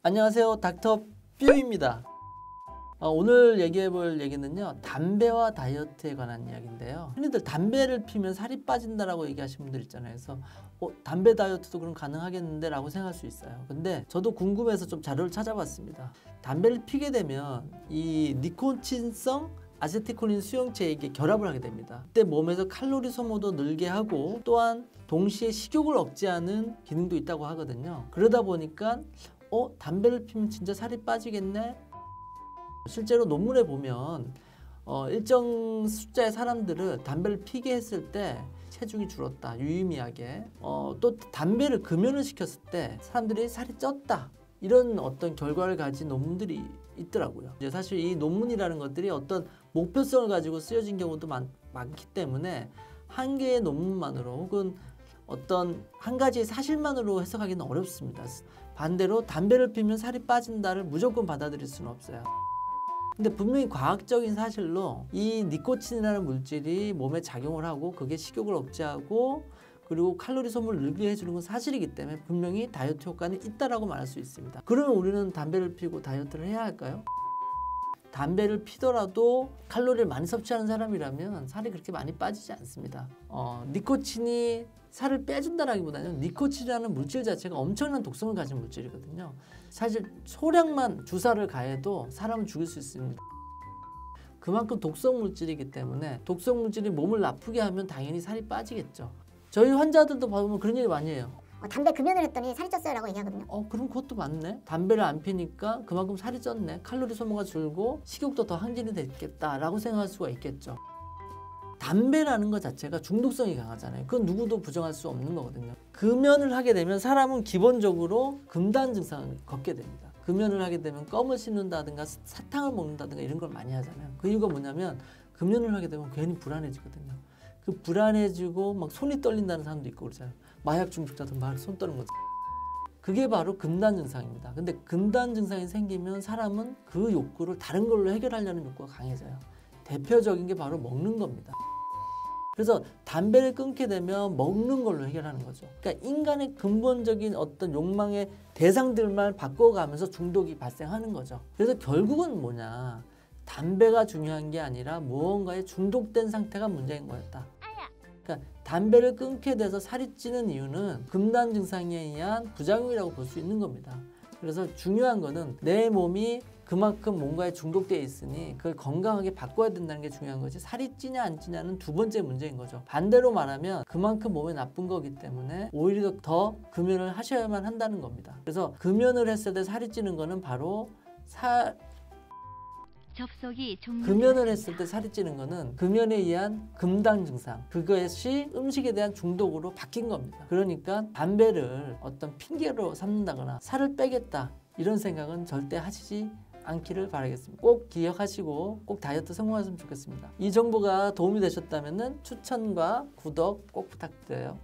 안녕하세요, 닥터 뷰입니다. 오늘 얘기해볼 얘기는요, 담배와 다이어트에 관한 이야기인데요. 흔히들 담배를 피면 살이 빠진다라고 얘기하시는 분들 있잖아요. 그래서 담배 다이어트도 그럼 가능하겠는데 라고 생각할 수 있어요. 근데 저도 궁금해서 좀 자료를 찾아봤습니다. 담배를 피게 되면 이 니코틴성 아세틸콜린 수용체에 이게 결합을 하게 됩니다. 그때 몸에서 칼로리 소모도 늘게 하고 또한 동시에 식욕을 억제하는 기능도 있다고 하거든요. 그러다 보니까 담배를 피면 진짜 살이 빠지겠네? 실제로 논문에 보면 일정 숫자의 사람들은 담배를 피게 했을 때 체중이 줄었다, 유의미하게. 또 담배를 금연을 시켰을 때 사람들이 살이 쪘다, 이런 어떤 결과를 가진 논문들이 있더라고요. 이제 사실 이 논문이라는 것들이 어떤 목표성을 가지고 쓰여진 경우도 많기 때문에 한 개의 논문만으로 혹은 어떤 한 가지의 사실만으로 해석하기는 어렵습니다. 반대로 담배를 피면 살이 빠진다를 무조건 받아들일 수는 없어요. 근데 분명히 과학적인 사실로 이 니코틴이라는 물질이 몸에 작용을 하고 그게 식욕을 억제하고 그리고 칼로리 소모를 늘게 해주는 건 사실이기 때문에 분명히 다이어트 효과는 있다라고 말할 수 있습니다. 그러면 우리는 담배를 피우고 다이어트를 해야 할까요? 담배를 피더라도 칼로리를 많이 섭취하는 사람이라면 살이 그렇게 많이 빠지지 않습니다. 니코틴이 살을 빼준다라기보다는 니코틴이라는 물질 자체가 엄청난 독성을 가진 물질이거든요. 사실 소량만 주사를 가해도 사람을 죽일 수 있습니다. 그만큼 독성 물질이기 때문에 독성 물질이 몸을 나쁘게 하면 당연히 살이 빠지겠죠. 저희 환자들도 보면 그런 얘기 많이 해요. 담배 금연을 했더니 살이 쪘어요 라고 얘기하거든요. 그럼 그것도 맞네. 담배를 안 피니까 그만큼 살이 쪘네. 칼로리 소모가 줄고 식욕도 더 항진이 됐겠다라고 생각할 수가 있겠죠. 담배라는 것 자체가 중독성이 강하잖아요. 그건 누구도 부정할 수 없는 거거든요. 금연을 하게 되면 사람은 기본적으로 금단 증상을 겪게 됩니다. 금연을 하게 되면 껌을 씹는다든가 사탕을 먹는다든가 이런 걸 많이 하잖아요. 그 이유가 뭐냐면 금연을 하게 되면 괜히 불안해지거든요. 그 불안해지고 막 손이 떨린다는 사람도 있고 그러잖아요. 마약 중독자들 막 손 떠는 거죠. 그게 바로 금단 증상입니다. 근데 금단 증상이 생기면 사람은 그 욕구를 다른 걸로 해결하려는 욕구가 강해져요. 대표적인 게 바로 먹는 겁니다. 그래서 담배를 끊게 되면 먹는 걸로 해결하는 거죠. 그러니까 인간의 근본적인 어떤 욕망의 대상들만 바꿔가면서 중독이 발생하는 거죠. 그래서 결국은 뭐냐, 담배가 중요한 게 아니라 무언가에 중독된 상태가 문제인 거였다. 그러니까 담배를 끊게 돼서 살이 찌는 이유는 금단 증상에 의한 부작용이라고 볼 수 있는 겁니다. 그래서 중요한 거는 내 몸이 그만큼 뭔가에 중독되어 있으니 그걸 건강하게 바꿔야 된다는 게 중요한 거지, 살이 찌냐 안 찌냐는 두 번째 문제인 거죠. 반대로 말하면 그만큼 몸에 나쁜 거기 때문에 오히려 더 금연을 하셔야만 한다는 겁니다. 그래서 금연을 했을 때 살이 찌는 거는 바로 금연을 했을 때 살이 찌는 거는 금연에 의한 금단 증상, 그것이 음식에 대한 중독으로 바뀐 겁니다. 그러니까 담배를 어떤 핑계로 삼는다거나 살을 빼겠다 이런 생각은 절대 하시지 않기를 바라겠습니다. 꼭 기억하시고 꼭 다이어트 성공하셨으면 좋겠습니다. 이 정보가 도움이 되셨다면 추천과 구독 꼭 부탁드려요.